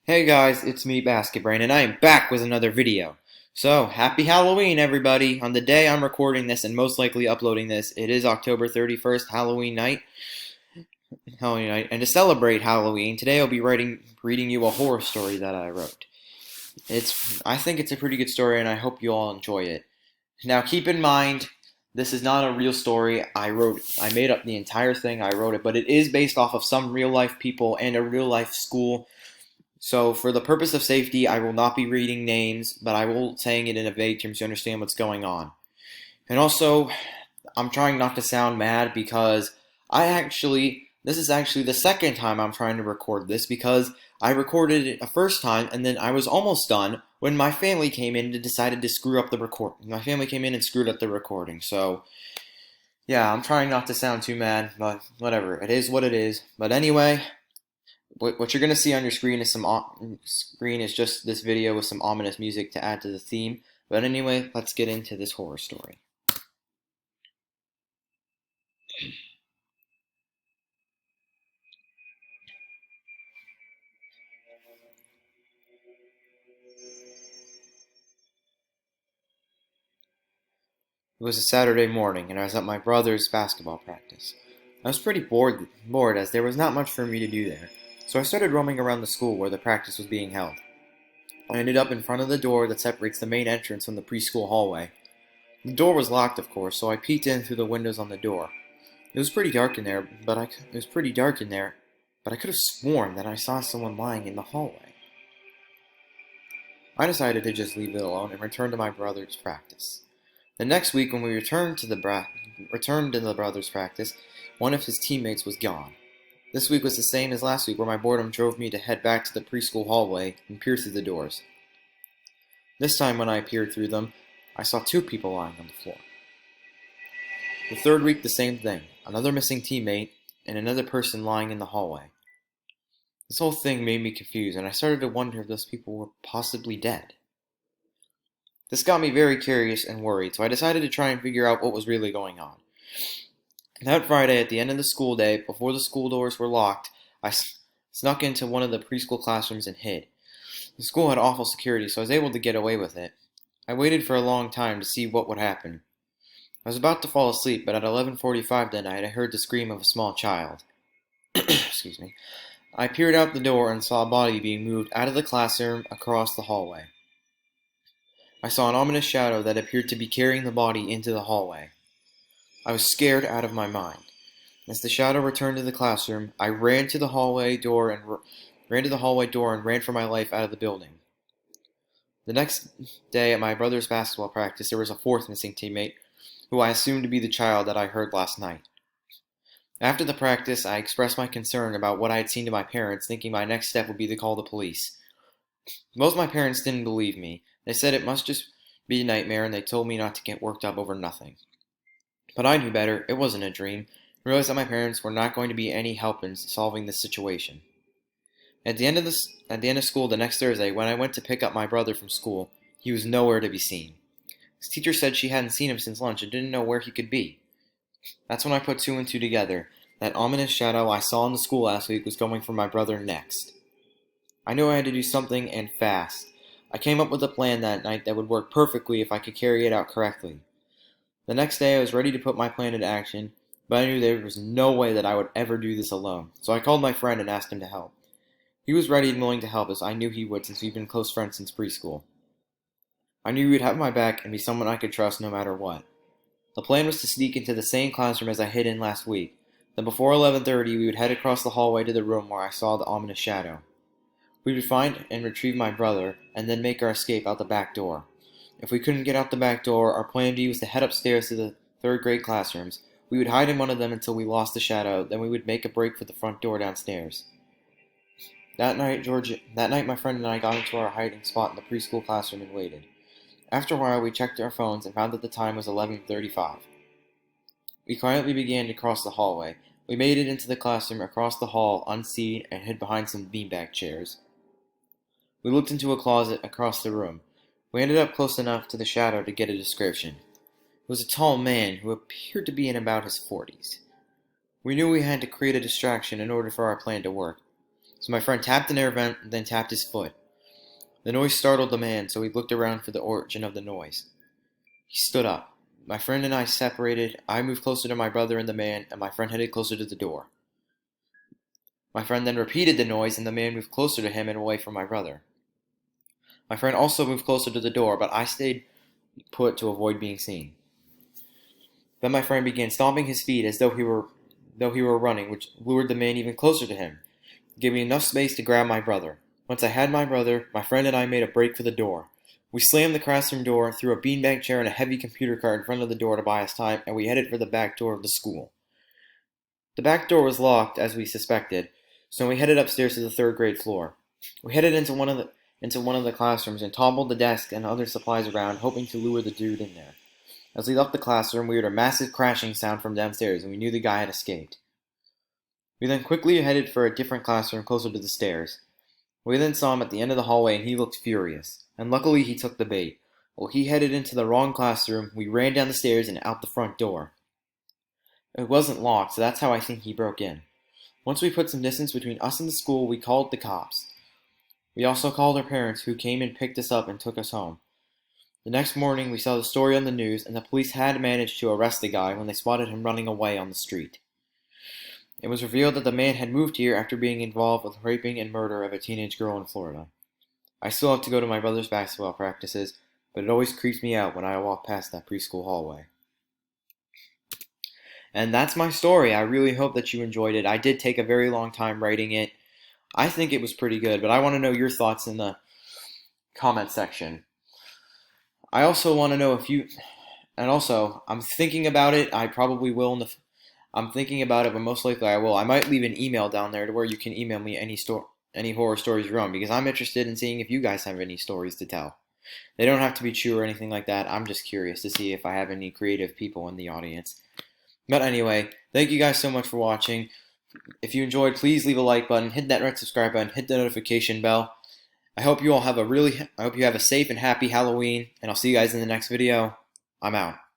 Hey guys, it's me, Basketbrain, and I am back with another video. So, happy Halloween, everybody! On the day I'm recording this and most likely uploading this, it is October 31st, Halloween night, and to celebrate Halloween, today I'll be reading you a horror story that I wrote. I think it's a pretty good story, and I hope you all enjoy it. Now, keep in mind, this is not a real story. I made up the entire thing. I wrote it, but it is based off of some real life people and a real life school. So, for the purpose of safety, I will not be reading names, but I will saying it in a vague term so you understand what's going on. And also, I'm trying not to sound mad because this is actually the second time I'm trying to record this because I recorded it a first time and then I was almost done when my family came in and decided to screw up the record. My family came in and screwed up the recording. So, yeah, I'm trying not to sound too mad, but whatever. It is what it is. But anyway, what you're gonna see on your screen is just this video with some ominous music to add to the theme. But anyway, let's get into this horror story. It was a Saturday morning, and I was at my brother's basketball practice. I was pretty bored as there was not much for me to do there, so I started roaming around the school where the practice was being held. I ended up in front of the door that separates the main entrance from the preschool hallway. The door was locked, of course, so I peeked in through the windows on the door. It was pretty dark in there, but I could have sworn that I saw someone lying in the hallway. I decided to just leave it alone and return to my brother's practice. The next week, when we returned to the brother's practice, one of his teammates was gone. This week was the same as last week, where my boredom drove me to head back to the preschool hallway and peer through the doors. This time, when I peered through them, I saw two people lying on the floor. The third week, the same thing. Another missing teammate and another person lying in the hallway. This whole thing made me confused, and I started to wonder if those people were possibly dead. This got me very curious and worried, so I decided to try and figure out what was really going on. That Friday, at the end of the school day, before the school doors were locked, I snuck into one of the preschool classrooms and hid. The school had awful security, so I was able to get away with it. I waited for a long time to see what would happen. I was about to fall asleep, but at 11:45 that night I heard the scream of a small child. Excuse me. I peered out the door and saw a body being moved out of the classroom across the hallway. I saw an ominous shadow that appeared to be carrying the body into the hallway. I was scared out of my mind. As the shadow returned to the classroom, I ran to the hallway door and ran for my life out of the building. The next day at my brother's basketball practice, there was a fourth missing teammate, who I assumed to be the child that I heard last night. After the practice, I expressed my concern about what I had seen to my parents, thinking my next step would be to call the police. Most of my parents didn't believe me. They said it must just be a nightmare, and they told me not to get worked up over nothing. But I knew better. It wasn't a dream. I realized that my parents were not going to be any help in solving this situation. At the end of school the next Thursday, when I went to pick up my brother from school, he was nowhere to be seen. His teacher said she hadn't seen him since lunch and didn't know where he could be. That's when I put two and two together. That ominous shadow I saw in the school last week was going for my brother next. I knew I had to do something, and fast. I came up with a plan that night that would work perfectly if I could carry it out correctly. The next day I was ready to put my plan into action, but I knew there was no way that I would ever do this alone, so I called my friend and asked him to help. He was ready and willing to help us. I knew he would, since we've been close friends since preschool. I knew he would have my back and be someone I could trust no matter what. The plan was to sneak into the same classroom as I hid in last week. Then before 11:30, we would head across the hallway to the room where I saw the ominous shadow. We would find and retrieve my brother, and then make our escape out the back door. If we couldn't get out the back door, our plan B was to head upstairs to the third grade classrooms. We would hide in one of them until we lost the shadow, then we would make a break for the front door downstairs. That night, my friend and I got into our hiding spot in the preschool classroom and waited. After a while, we checked our phones and found that the time was 11:35. We quietly began to cross the hallway. We made it into the classroom across the hall unseen and hid behind some beanbag chairs. We looked into a closet across the room. We ended up close enough to the shadow to get a description. It was a tall man who appeared to be in about his 40s. We knew we had to create a distraction in order for our plan to work. So my friend tapped an air vent and then tapped his foot. The noise startled the man, so he looked around for the origin of the noise. He stood up. My friend and I separated. I moved closer to my brother and the man, and my friend headed closer to the door. My friend then repeated the noise, and the man moved closer to him and away from my brother. My friend also moved closer to the door, but I stayed put to avoid being seen. Then my friend began stomping his feet as though he were running, which lured the man even closer to him, giving enough space to grab my brother. Once I had my brother, my friend and I made a break for the door. We slammed the classroom door, threw a beanbag chair and a heavy computer cart in front of the door to buy us time, and we headed for the back door of the school. The back door was locked, as we suspected, so we headed upstairs to the third grade floor. We headed into one of the classrooms and toppled the desk and other supplies around, hoping to lure the dude in there. As we left the classroom, we heard a massive crashing sound from downstairs, and we knew the guy had escaped. We then quickly headed for a different classroom closer to the stairs. We then saw him at the end of the hallway, and he looked furious. And luckily, he took the bait. While he headed into the wrong classroom, we ran down the stairs and out the front door. It wasn't locked, so that's how I think he broke in. Once we put some distance between us and the school, we called the cops. We also called our parents, who came and picked us up and took us home. The next morning, we saw the story on the news, and the police had managed to arrest the guy when they spotted him running away on the street. It was revealed that the man had moved here after being involved with raping and murder of a teenage girl in Florida. I still have to go to my brother's basketball practices, but it always creeps me out when I walk past that preschool hallway. And that's my story. I really hope that you enjoyed it. I did take a very long time writing it. I think it was pretty good, but I want to know your thoughts in the comment section. I also want to know if you... And also, I'm thinking about it. I probably will I'm thinking about it, but most likely I will. I might leave an email down there to where you can email me any horror stories you're on, because I'm interested in seeing if you guys have any stories to tell. They don't have to be true or anything like that. I'm just curious to see if I have any creative people in the audience. But anyway, thank you guys so much for watching. If you enjoyed, please leave a like button, hit that red subscribe button, hit the notification bell. I hope you all have a safe and happy Halloween, and I'll see you guys in the next video. I'm out.